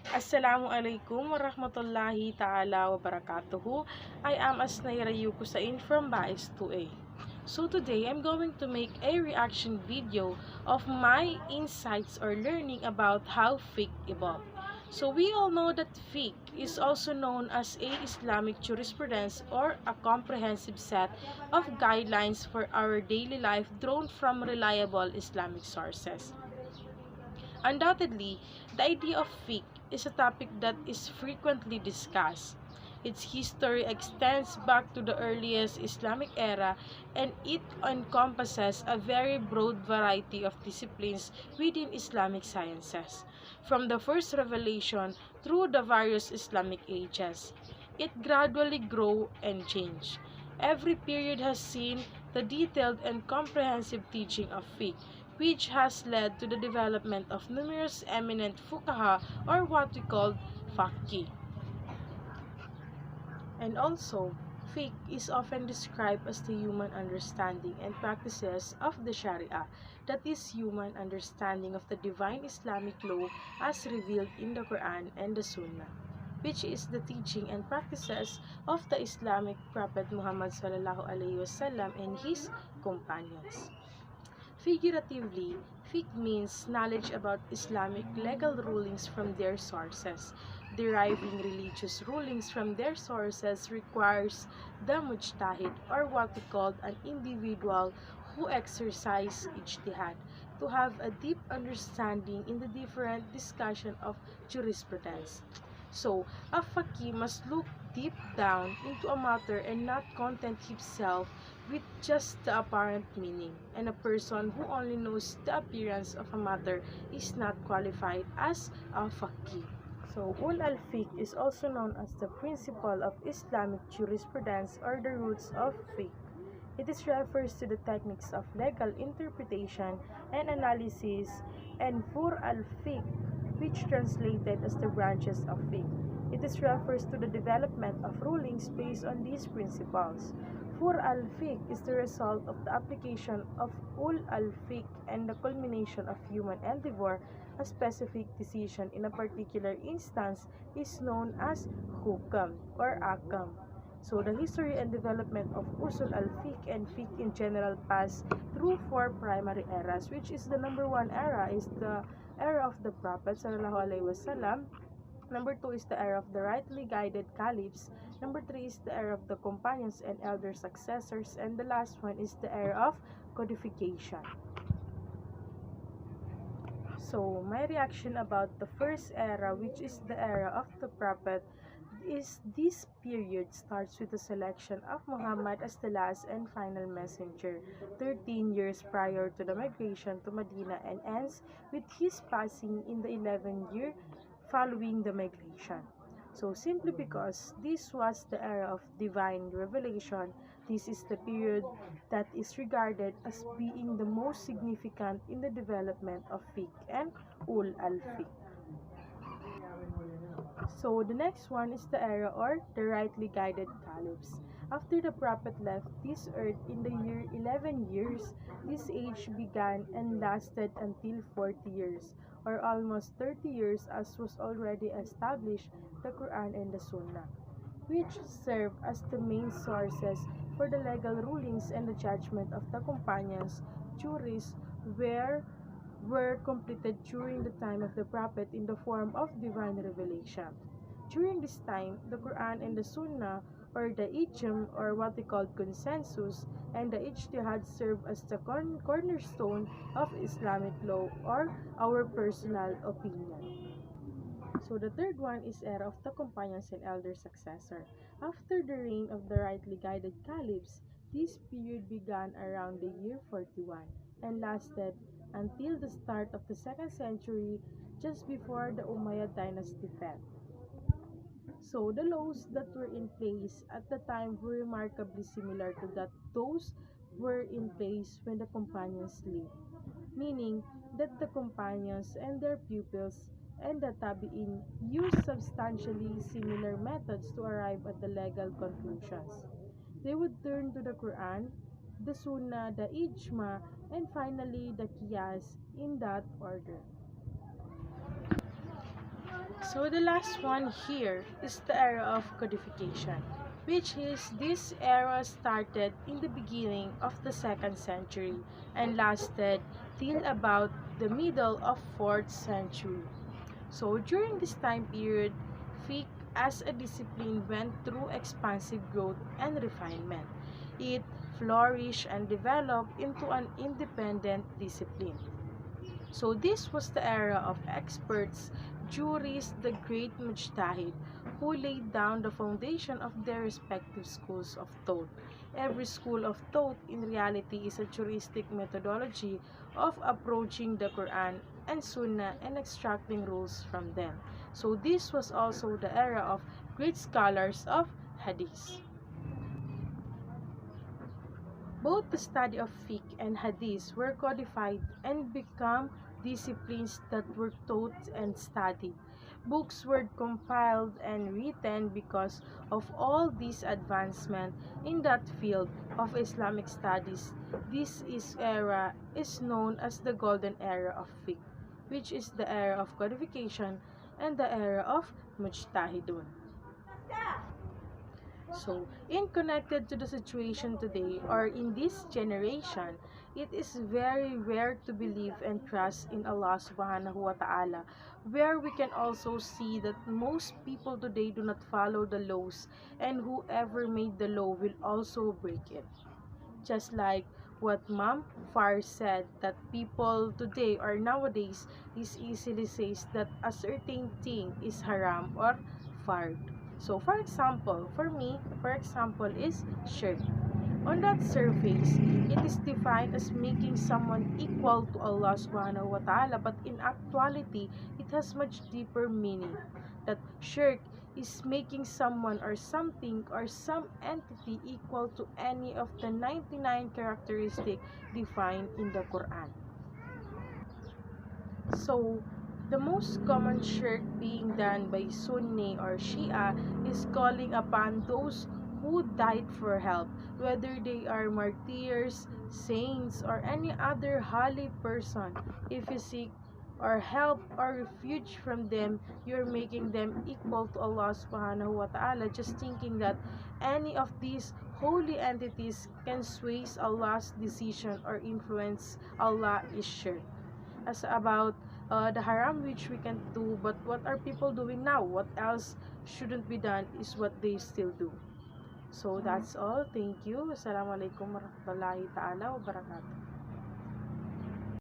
Assalamualaikum warahmatullahi ta'ala wabarakatuhu. I am Asnairah Kusain from BAIS-2A. So today I'm going to make a reaction video of my insights or learning about how fiqh evolved. So we all know that fiqh is also known as a Islamic jurisprudence or a comprehensive set of guidelines for our daily life drawn from reliable Islamic sources. Undoubtedly, the idea of fiqh is a topic that is frequently discussed. Its history extends back to the earliest Islamic era, and it encompasses a very broad variety of disciplines within Islamic sciences, from the first revelation through the various Islamic ages. It gradually grew and changed. Every period has seen the detailed and comprehensive teaching of fiqh, which has led to the development of numerous eminent fuqaha, or what we call faqih. And also, fiqh is often described as the human understanding and practices of the Sharia, that is, human understanding of the divine Islamic law as revealed in the Quran and the Sunnah, which is the teaching and practices of the Islamic Prophet Muhammad SAW and his companions. Figuratively, fiqh means knowledge about Islamic legal rulings from their sources. Deriving religious rulings from their sources requires the mujtahid, or what we call an individual who exercise ijtihad, to have a deep understanding in the different discussion of jurisprudence. So, a faqih must look deep down into a matter and not content himself with just the apparent meaning, and a person who only knows the appearance of a matter is not qualified as a faqih. So, al-fiqh is also known as the principle of Islamic jurisprudence or the roots of fiqh. It is refers to the techniques of legal interpretation and analysis, and al-fiqh, which translated as the branches of fiqh. It is refers to the development of rulings based on these principles. Al-fiqh is the result of the application of al-fiqh and the culmination of human endeavor. A specific decision in a particular instance is known as hukam or akam. So the history and development of usul al-fiqh and fiqh in general pass through four primary eras, which is the number one era is the era of the Prophet sallallahu alaihi wasallam. Number two is the era of the rightly guided caliphs. Number three is the era of the companions and elder successors. And the last one is the era of codification. So, my reaction about the first era, which is the era of the Prophet, is this period starts with the selection of Muhammad as the last and final messenger, 13 years prior to the migration to Medina, and ends with his passing in the 11th year following the migration. So simply because this was the era of divine revelation, this is the period that is regarded as being the most significant in the development of fiqh and al-fiqh. So the next one is the era or the rightly guided caliphs. After the Prophet left this earth in the year 11 years, this age began and lasted until 40 years, or almost 30 years, as was already established the Quran and the Sunnah, which serve as the main sources for the legal rulings and the judgment of the companions, juries, were completed during the time of the Prophet in the form of divine revelation. During this time, the Quran and the Sunnah, or the ijm, or what we call consensus, and the ijtihad serve as the cornerstone of Islamic law, or our personal opinion. So the third one is era of the companions and elder successor. After the reign of the rightly guided caliphs, this period began around the year 41 and lasted until the start of the 2nd century, just before the Umayyad dynasty fell. So the laws that were in place at the time were remarkably similar to that those were in place when the companions lived, meaning that the companions and their pupils and the tabi'in used substantially similar methods to arrive at the legal conclusions. They would turn to the Quran, the Sunnah, the Ijma, and finally the Qiyas in that order. So the last one here is the era of codification, which is this era started in the beginning of the 2nd century and lasted till about the middle of 4th century. So during this time period, fiqh as a discipline went through expansive growth and refinement. It flourished and developed into an independent discipline. So this was the era of experts, jurists, the great mujtahid, who laid down the foundation of their respective schools of thought. Every school of thought in reality is a juristic methodology of approaching the Quran and Sunnah and extracting rules from them. So this was also the era of great scholars of Hadith. Both the study of fiqh and hadith were codified and became disciplines that were taught and studied. Books were compiled and written because of all this advancement in that field of Islamic studies. Era is known as the golden era of fiqh, which is the era of codification and the era of mujtahidun. So, in connected to the situation today or in this generation, it is very rare to believe and trust in Allah subhanahu wa ta'ala, where we can also see that most people today do not follow the laws, and whoever made the law will also break it. Just like what Ma'am Far said, that people today or nowadays is easily says that a certain thing is haram or fard. So for example, for me, for example is shirk. On that surface, it is defined as making someone equal to Allah subhanahu wa ta'ala, but in actuality, it has much deeper meaning. That shirk is making someone or something or some entity equal to any of the 99 characteristics defined in the Quran. So, the most common shirk being done by Sunni or Shia is calling upon those who died for help, whether they are martyrs, saints, or any other holy person. If you seek or help or refuge from them, you're making them equal to Allah subhanahu wa ta'ala, just thinking that any of these holy entities can sway Allah's decision or influence Allah is shirk. As about the haram which we can do, but what are people doing now? What else shouldn't be done is what they still do. So that's all. Thank you. Assalamualaikum warahmatullahi ta'ala wabarakatuh.